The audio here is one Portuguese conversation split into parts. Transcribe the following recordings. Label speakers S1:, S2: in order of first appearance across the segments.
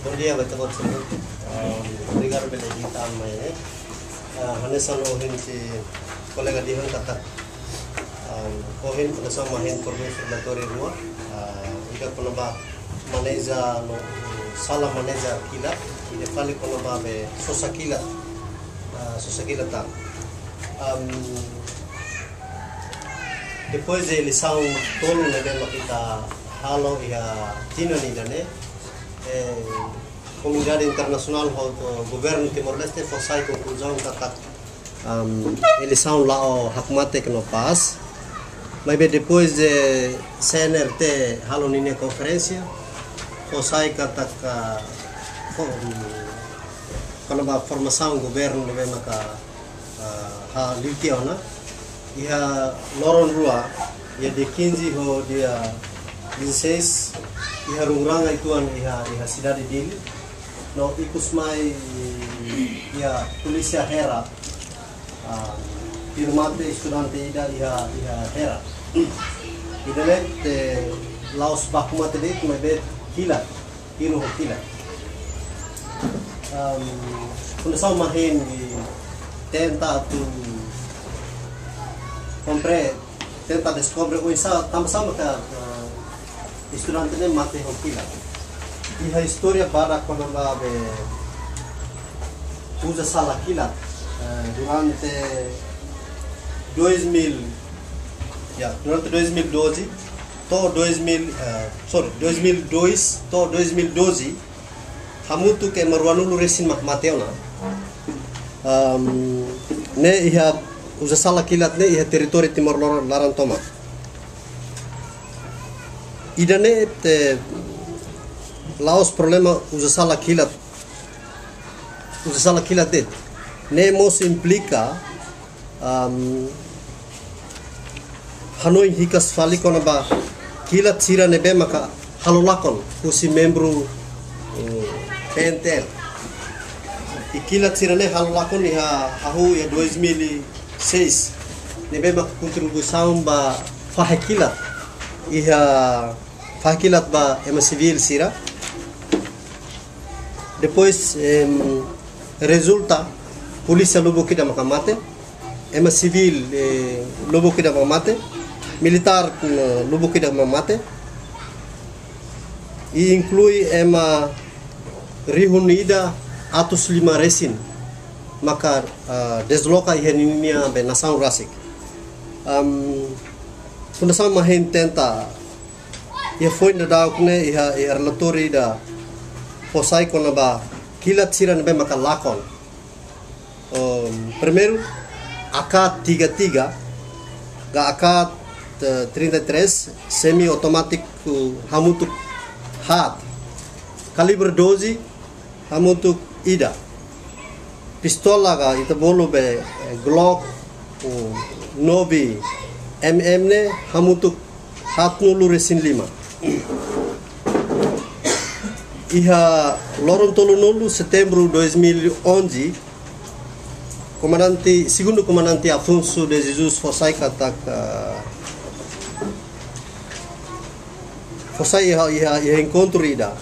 S1: Bom dia, betul betul. Obrigado pela visita amanhã. Hanesan ohin si kolega dihan kata ohin hanesan mahin permisi latori rumah. Ida konoba maneja no sala maneja kila. Ida kali konoba be sosa kila ta. Depois de eleição tolo na bema kita halo ia tino ni dane comunidade internacional do governo Timor-Leste foi conclusão kata eleição lá o hakmate que não paz mas depois de CNRT halo ni conferência foi kata quando a formação governo no bema ka ha litiona ia loron rua ia de 15 ho dia 16 ia ruranga ituan ia cidade dele no ikus mai ia polícia hera firmante estudante ida ia hera idale te laos bakumate de mai bet kila hiro ho kila quando são mahen tenta tu tenta descobre o isa sama ka estudante ne mate hokila e a história para quando be usa sala kila durante 2000 durante 2012 to 2002 to 2012 hamutu ke marwanulu resin mateona ne ia usa sala kilat ne ia teritori Timor Larantoma. Idane te laos problema usa sala kilat de ne mos implica hanoi hikas fali kona ba kilat sira nebe maka halolakon usi membro PNTL ikilat sira ne halolakon iha hahu ya 2006 nebe maka kontribusaun ba fahekilat iha fahekilat ba ema civil sira depois resulta polícia lobo kida maka mate ema civil lobo kida maka mate militar lobo kida maka mate e inclui ema reunida atos 5 resin maka desloca iheninia be nação rasik fundação mahen tenta ia foi na daukne ia relatori da posai kona ba kilat siran be maka lakon primeiro AK-33 ga AK-33 semi automático hamutuk hat kaliber 12 hamutuk ida pistola ga ita bolo be Glock 9 mm ne hamutuk hatnulu resin 5 iha loron tolonolu setembro 2011 segundo comandante Afonso de Jesus Fossai kata Fossai ia encontro ida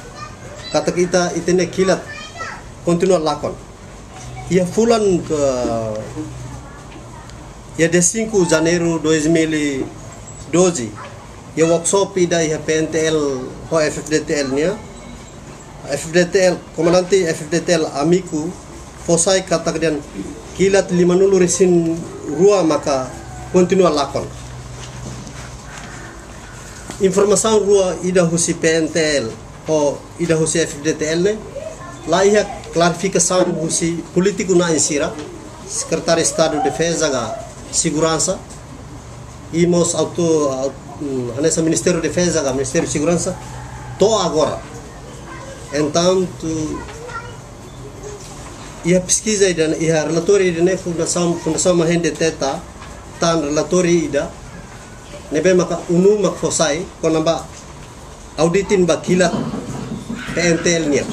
S1: kata kita itene kilat continua lakon ia fulan ke ia de 5 janeiro 2012 ia workshop ida ia PNTL ho FFDTL nya FFDTL komandante FFDTL amiku Fossai kata kemudian kilat 50 resin rua maka continua lakon informasi rua ida husi PNTL o ida husi FFDTL ne lá ia clarificação husi político na insira secretário de Estado de Defesa ga segurança e mos nessa Ministério de Defesa ga Ministério de Segurança to agora então ia pesquisa dan ia relatori dan fundação mahende teta tan relatori ida nebe maka unu mak fosai konamba auditin bakilat PNTL nya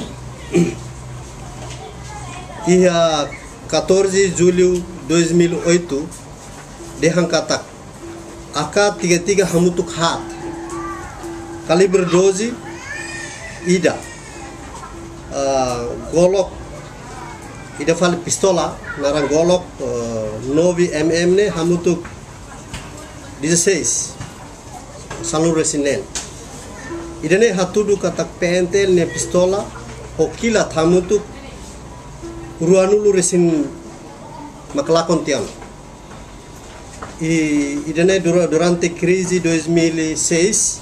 S1: ia 14 Julho 2008 dehang katak AK-33 hamutuk hat kaliber 12 ida golok ida fal pistola narang golok 9 mm ne hamutuk 16 salur resinen idane hatudu katak pentel ne pistola hokila hamutuk ruanulu resin maklakon tiang idane durante crisi 2006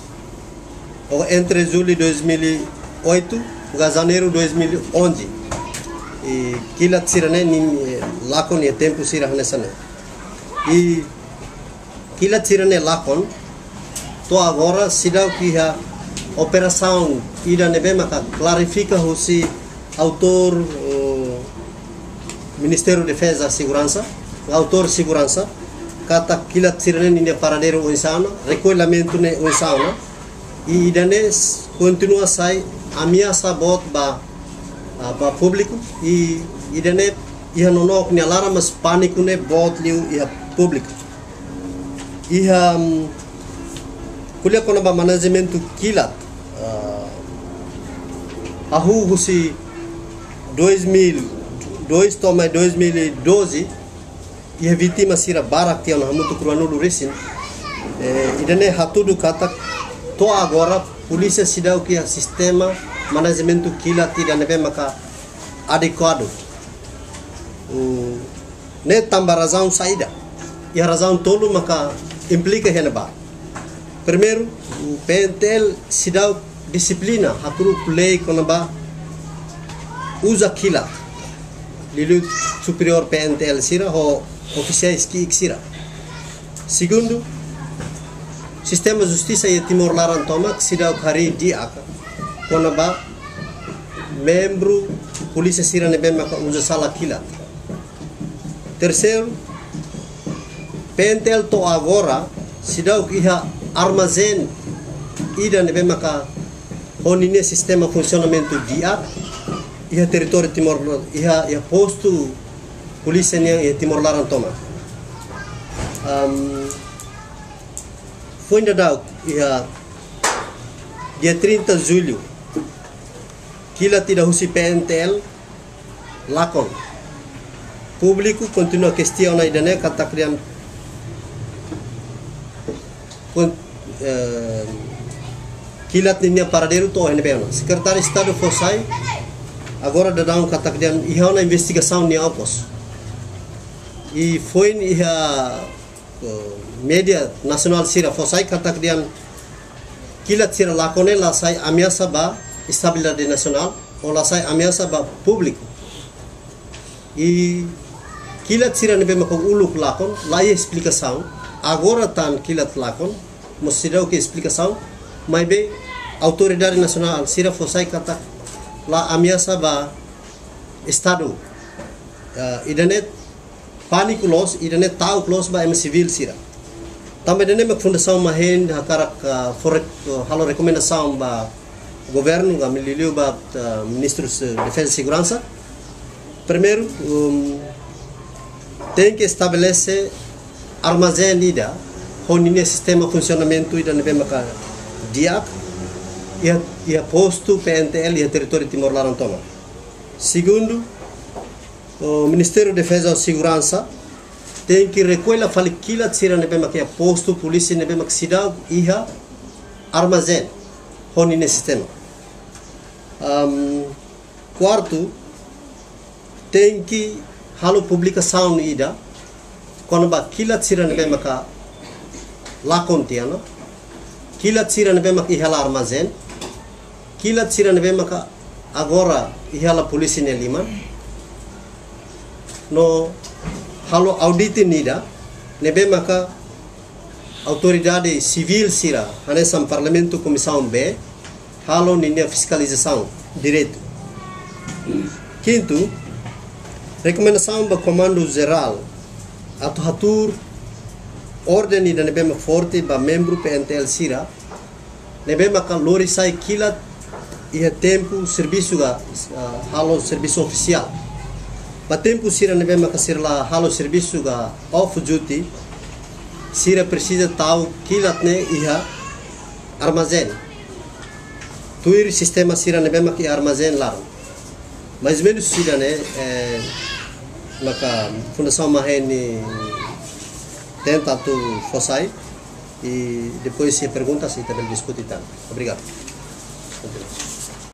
S1: ou entre julho de 2008 e janeiro de 2011 e kila tsirane ni lakon e tempo sira hanesane e kila tsirane lakon to agora sidau que a operação ida nebe maka clarifica hosi autor Ministério de Defesa Segurança autor segurança kata kila tsirane ni paradeiro o insano recolhimento ne o insano e idane continua sai ameaça bot ba público e idane ia nonok ni alarma mas pânico ne bot liu ia público ia kuliah kona ba management kilat ahu husi 2002 toma 2012 ia vítima sira barak tiano hamutu kruanulu resin idane hatudu kata to agora polícia sidau que sistema management kilat tidak nebe maka adequado ne tambah razão saída e a razão tolo maka implica heneba primeiro o PNTL sidau disciplina hakuru play konaba usa kilat lilu superior PNTL sira ho oficiais que sira segundo sistema justiça e Timor Larantomak sidau hari diaka konaba membro polícia sira nebe maka usa sala kilat terceiro PNTL to agora sidau iha armazém ida nebe maka honine sistema funcionamento dia iha território Timor iha posto polícia e Timor Larantomak foi dado dia 30 de julho kila tidak husi PNTL lakon público continua questionar idane kata kriam kilat ninya paradeiro to NPN secretário de Estado Fossai agora dadang kata kriam iha na investigação ni apos e foi iha media nasional sira Fossai kata kriam kilat sira lakone la sai ameaça ba estabilidade nacional ou la sai ameaça ba público e kilat sira nebe maka uluk lakon la explicação agora tan kilat lakon mosidau que explicação mas be autoridade nacional sira Fossai kata la ameaça ba estado idanet pânico los idanet tau los ba em civil sira também dene mak fundação mahen hakarak halo recomendação ba governo ga mililiu ba ministros de defesa e segurança primeiro tem que estabelecer armazém ida honine sistema funcionamento ida nebe maka diak ia posto PNTL e território Timor Larantomak segundo o Ministério de Defesa e Segurança tem que recolher falikilat sira nebe maka posto polícia nebe maka sidau iha armazém honine sistema quarto tem que halo publicação ida quando ba kilat sira nebe maka lakon tiano kilat sira nebe maka ihala armazém kilat sira nebe maka agora ihala polícia ne liman no halo audit nida nebe maka autoridade civil sira hanesam parlamento comissão B halo ninia fiscalização direito quinto recomendação ba comando geral atau hatur ordem ida nebe maka forte ba membro PNTL sira nebe maka lori sai kilat ia tempo serviço ga halo serviço oficial ba tempo sira nebe maka sirla halo serviço ga off duty sira precisa tahu kilat ne iha armazém tuir sistema sira nebe maka armazém lá mais ou menos sira, né? Maka Fundação Maheni tenta tu fossai e depois se pergunta se também discute tanto. Obrigado.